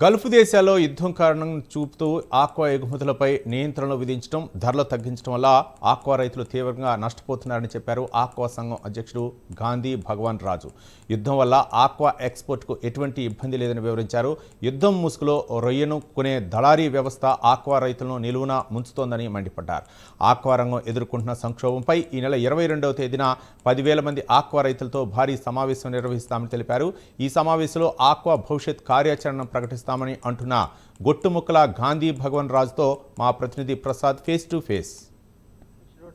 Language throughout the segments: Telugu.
గల్ఫ్ దేశాల్లో యుద్ధం కారణం చూపుతూ ఆక్వా ఎగుమతులపై నియంత్రణలు విధించడం, ధరలు తగ్గించడం వల్ల ఆక్వా రైతులు తీవ్రంగా నష్టపోతున్నారని చెప్పారు ఆక్వా సంఘం అధ్యక్షుడు గాంధీ భగవాన్ రాజు. యుద్ధం వల్ల ఆక్వా ఎక్స్పోర్ట్కు ఎటువంటి ఇబ్బంది లేదని వివరించారు. యుద్ధం ముసుగులో రొయ్యను కొనే దళారీ వ్యవస్థ ఆక్వా రైతులను నిలువున ముంచుతోందని మండిపడ్డారు. ఆక్వా రంగం ఎదుర్కొంటున్న సంక్షోభంపై ఈ నెల 22వ తేదీన 10,000 మంది ఆక్వా రైతులతో భారీ సమావేశం నిర్వహిస్తామని తెలిపారు. ఈ సమావేశంలో ఆక్వా భవిష్యత్ కార్యాచరణను ప్రకటిస్తామని అంటున్న గొట్టుముక్కల గాంధీ భగవాన్ రాజుతో మా ప్రతినిధి Prasad face to face.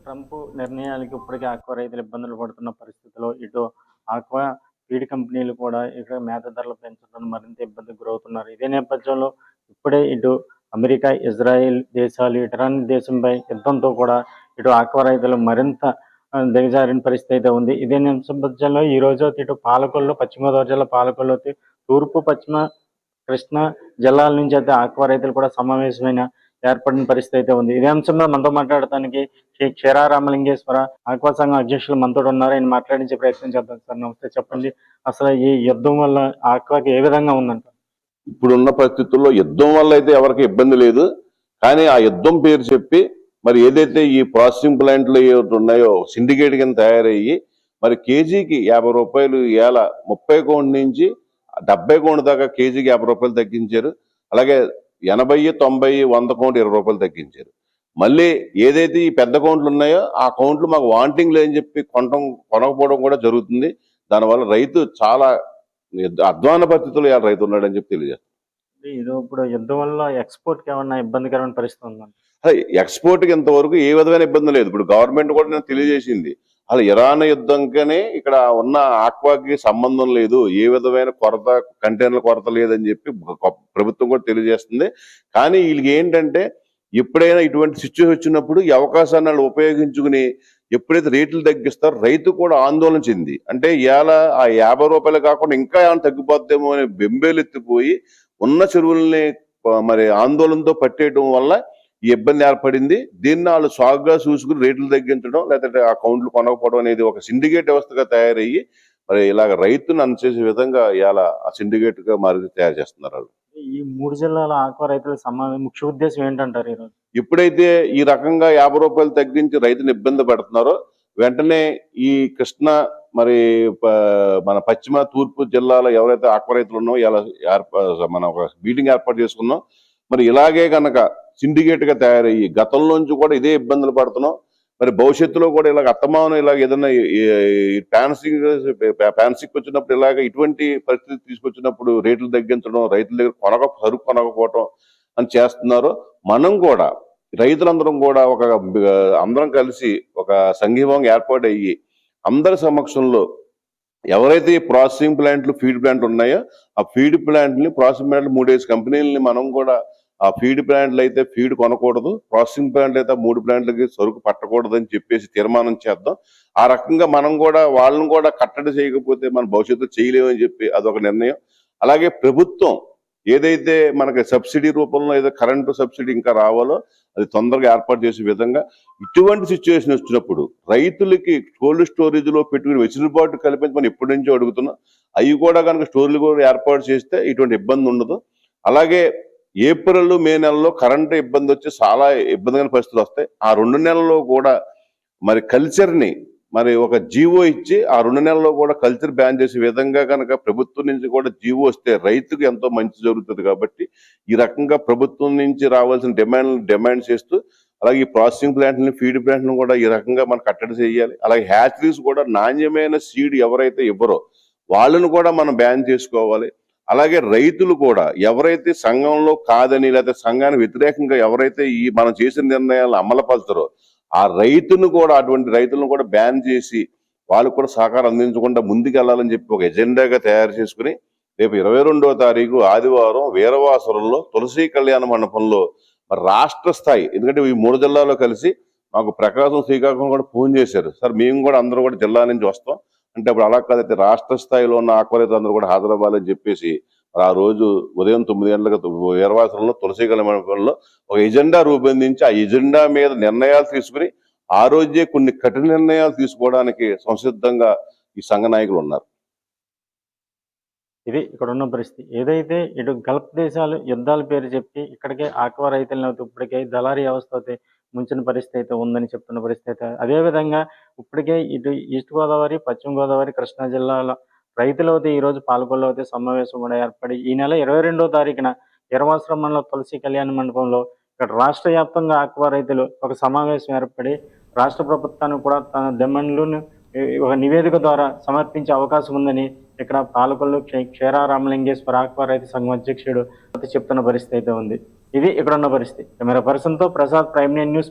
Trump నిర్ణయాలకు ఇప్పటికే ఆక్వా రైతులు ఇబ్బందులు పడుతున్న పరిస్థితిలో ఇటు ఆక్వా ఫీడ్ కంపెనీలు కూడా ఇక్కడ మేత ధరలు పెంచడం మరింత ఇబ్బందికి గురవుతున్నారు. ఇదే నేపథ్యంలో ఇప్పుడే ఇటు అమెరికా, ఇజ్రాయెల్ దేశాలు ఇరాన్ దేశంపై యుద్ధంతో కూడా ఇటు ఆక్వా రైతులు మరింత దిగజారిన పరిస్థితి అయితే ఉంది. ఇదే నేపథ్యంలో ఈ రోజు ఇటు పాలకొల్లు, పశ్చిమ గోదావరి జిల్లా పాలకొల్లు, తూర్పు పశ్చిమ కృష్ణా జిల్లాల నుంచి అయితే ఆక్వా రైతులు కూడా సమావేశమైన ఏర్పడిన పరిస్థితి అయితే ఉంది. ఇదే అంశంలో మనతో మాట్లాడటానికి శ్రీ క్షీరా రామలింగేశ్వర ఆక్వా సంఘం అధ్యక్షులు మనతో ఉన్నారు. ఆయన మాట్లాడించే ప్రయత్నం చేద్దాం. సార్ నమస్తే, చెప్పండి, అసలు ఈ యుద్ధం వల్ల ఆక్వాకి ఏ విధంగా ఉందంట? ఇప్పుడున్న పరిస్థితుల్లో యుద్ధం వల్ల అయితే ఎవరికి ఇబ్బంది లేదు. కానీ ఆ యుద్ధం పేరు చెప్పి మరి ఏదైతే ఈ ప్రాసెసింగ్ ప్లాంట్లు ఏవైతే ఉన్నాయో సిండికేట్ కింద తయారయ్యి మరి కేజీకి 50 రూపాయలు ఏళ్ళ 30 కౌంట్ నుంచి 70 కౌంట్ దాకా కేజీకి 50 రూపాయలు తగ్గించారు. అలాగే 80, 90, 100 కౌంట్ 20 రూపాయలు తగ్గించారు. మళ్ళీ ఏదైతే ఈ పెద్ద కౌంట్లు ఉన్నాయో ఆ కౌంట్లు మాకు వాంటింగ్ లేని చెప్పి కొనకపోవడం కూడా జరుగుతుంది. దానివల్ల రైతు చాలా అధ్వాన పరిస్థితుల్లో రైతు ఉన్నాడని చెప్పి తెలియజేస్తారు. ఇది ఇప్పుడు యుద్ధం వల్ల ఎక్స్పోర్ట్ కి ఏమన్నా ఇబ్బందికరమైన పరిస్థితి ఉందండి? ఎక్స్పోర్ట్ కి ఇంతవరకు ఏ విధమైన ఇబ్బంది లేదు. ఇప్పుడు గవర్నమెంట్ కూడా నేను తెలియజేసింది, అసలు ఇరాన్ యుద్ధంకనే ఇక్కడ ఉన్న ఆక్వాకి సంబంధం లేదు, ఏ విధమైన కొరత, కంటైనర్ల కొరత లేదని చెప్పి ప్రభుత్వం కూడా తెలియజేస్తుంది. కానీ వీళ్ళకి ఏంటంటే ఎప్పుడైనా ఇటువంటి సిచ్యువేషన్ వచ్చినప్పుడు ఈ అవకాశాన్ని వాళ్ళు ఉపయోగించుకుని ఎప్పుడైతే రేట్లు తగ్గిస్తారో రైతు కూడా ఆందోళన చెంది, అంటే ఇవాళ ఆ 50 రూపాయలు కాకుండా ఇంకా ఏమైనా తగ్గిపోద్దేమో అని బెంబేలెత్తిపోయి ఉన్న చెరువుల్ని మరి ఆందోళనతో పట్టేయడం వల్ల ఈ ఇబ్బంది ఏర్పడింది. దీన్ని వాళ్ళు సాగుగా చూసుకుని రేట్లు తగ్గించడం, లేదంటే ఆ కౌంట్లు కొనకపోవడం అనేది ఒక సిండికేట్ వ్యవస్థగా తయారయ్యి మరి ఇలాగ రైతును అనిచేసే విధంగా ఇలా ఆ సిండికేట్ గా మరి తయారు చేస్తున్నారు వాళ్ళు. ఈ 3 జిల్లాల ఆక్వా రైతుల ముఖ్య ఉద్దేశం ఏంటంటారు ఈరోజు? ఎప్పుడైతే ఈ రకంగా 50 రూపాయలు తగ్గించి రైతుని ఇబ్బంది పెడుతున్నారో వెంటనే ఈ కృష్ణా మరి మన పశ్చిమ తూర్పు జిల్లాలో ఎవరైతే ఆక్వా రైతులు ఉన్నామో ఇలా మనం ఒక మీటింగ్ ఏర్పాటు చేసుకున్నాం. మరి ఇలాగే కనుక సిండికేట్ గా తయారయ్యి గతంలోంచి కూడా ఇదే ఇబ్బందులు పడుతున్నాం. మరి భవిష్యత్తులో కూడా ఇలాగ అత్తమానం ఇలాగ ఏదైనా ప్యాన్సిక్ వచ్చినప్పుడు ఇలాగ ఇటువంటి పరిస్థితి తీసుకొచ్చినప్పుడు రేట్లు తగ్గించడం, రైతుల దగ్గర సరుకు కొనకపోవటం అని చేస్తున్నారు. మనం కూడా రైతులందరం కూడా అందరం కలిసి ఒక సంఘీభావం ఏర్పాటు అయ్యి అందరి సమక్షంలో ఎవరైతే ఈ ప్రాసెసింగ్ ప్లాంట్లు, ఫీడ్ ప్లాంట్లు ఉన్నాయో ఆ ఫీడ్ ప్లాంట్ని, ప్రాసెసింగ్ ప్లాంట్లు 3 కంపెనీలని మనం కూడా ఆ ఫీడ్ ప్లాంట్లు అయితే ఫీడ్ కొనకూడదు, ప్రాసెసింగ్ ప్లాంట్లు అయితే 3 ప్లాంట్లకి సరుకు పట్టకూడదు అని చెప్పేసి తీర్మానం చేద్దాం. ఆ రకంగా మనం కూడా వాళ్ళని కూడా కట్టడి చేయకపోతే మన భవిష్యత్తులో చేయలేమని చెప్పి అదొక నిర్ణయం. అలాగే ప్రభుత్వం ఏదైతే మనకి సబ్సిడీ రూపంలో ఏదో కరెంటు సబ్సిడీ ఇంకా రావాలో అది తొందరగా ఏర్పాటు చేసే విధంగా ఇటువంటి సిచ్యువేషన్ వచ్చినప్పుడు రైతులకి కోల్డ్ స్టోరేజ్ లో పెట్టుకుని వెసులుబాటు కల్పించి మనం ఎప్పటి నుంచో అడుగుతున్నాం. అవి కూడా కనుక స్టోర్లు కూడా ఏర్పాటు చేస్తే ఇటువంటి ఇబ్బంది ఉండదు. అలాగే ఏప్రిల్, మే నెలలో కరెంటు ఇబ్బంది వచ్చి చాలా ఇబ్బందికర పరిస్థితులు వస్తాయి. ఆ 2 నెలల్లో కూడా మరి కల్చర్ని మరి ఒక జీవో ఇచ్చి ఆ 2 నెలల్లో కూడా కల్చర్ బ్యాన్ చేసే విధంగా కనుక ప్రభుత్వం నుంచి కూడా జీవో వస్తే రైతుకు ఎంతో మంచి జరుగుతుంది. కాబట్టి ఈ రకంగా ప్రభుత్వం నుంచి రావాల్సిన డిమాండ్ చేస్తూ అలాగే ఈ ప్రాసెసింగ్ ప్లాంట్ని, ఫీడ్ ప్లాంట్లను కూడా ఈ రకంగా మనం కట్టడి చేయాలి. అలాగే హ్యాచరీస్ కూడా నాణ్యమైన సీడ్ ఎవరైతే ఇవ్వరో వాళ్ళను కూడా మనం బ్యాన్ చేసుకోవాలి. అలాగే రైతులు కూడా ఎవరైతే సంఘంలో కాదని లేకపోతే సంఘానికి వ్యతిరేకంగా ఎవరైతే ఈ మనం చేసిన నిర్ణయాలను అమలుపరుస్తారో ఆ రైతును కూడా, అటువంటి రైతులను కూడా బ్యాన్ చేసి వాళ్ళకు కూడా సహకారం అందించకుండా ముందుకెళ్లాలని చెప్పి ఒక ఎజెండాగా తయారు చేసుకుని రేపు 22వ తారీఖు ఆదివారం వీరవాసురంలో తులసి కళ్యాణ మండపంలో మరి రాష్ట్ర స్థాయి, ఎందుకంటే ఈ 3 జిల్లాలో కలిసి మాకు ప్రకాశం, శ్రీకాకుళం కూడా ఫోన్ చేశారు, సార్ మేము కూడా అందరూ కూడా జిల్లా నుంచి వస్తాం అంటే అప్పుడు అలా కాదైతే రాష్ట్ర స్థాయిలో ఉన్న ఆక్వా రైతులు అందరూ కూడా హాజరవ్వాలని చెప్పేసి ఆ రోజు ఉదయం 9 గంటలకు వీరవాసరంలో తులసి కళ్యాణ మండపంలో ఒక ఎజెండా రూపొందించి ఆ ఎజెండా మీద నిర్ణయాలు తీసుకుని ఆ రోజే కొన్ని కఠిన నిర్ణయాలు తీసుకోవడానికి సంసిద్ధంగా ఈ సంఘ నాయకులు ఉన్నారు. ఇది ఇక్కడ ఉన్న పరిస్థితి. ఏదైతే ఇటు గల్ఫ్ దేశాలు యుద్ధాల పేరు చెప్పి ఇక్కడికే ఆక్వా రైతులను అయితే ఇప్పటికే దళారీ వ్యవస్థ అయితే ముంచిన పరిస్థితి అయితే ఉందని చెప్తున్న పరిస్థితి అయితే. అదేవిధంగా ఇప్పటికే ఇటు ఈస్ట్ గోదావరి, పశ్చిమ గోదావరి, కృష్ణా జిల్లాల రైతులు అయితే ఈరోజు పాలకొల్లో అయితే సమావేశం కూడా ఏర్పడి ఈ నెల 22వ తారీఖున ఎర్రవాశ్రమంలో తులసి కళ్యాణ మండపంలో ఇక్కడ రాష్ట్ర వ్యాప్తంగా ఆక్వా రైతులు ఒక సమావేశం ఏర్పడి రాష్ట్ర ప్రభుత్వానికి కూడా తన డిమాండ్లను ఒక నివేదిక ద్వారా సమర్పించే అవకాశం ఉందని ఇక్కడ పాలకొల్లు క్షీర రామలింగేశ్వర ఆక్వా రైతు సంఘం అధ్యక్షుడు చెప్తున్న పరిస్థితి అయితే ఉంది. ఇది ఇక్కడ ఉన్న పరిస్థితి. కెమెరా పర్సన్తో ప్రసాద్, ప్రైమ్9 న్యూస్.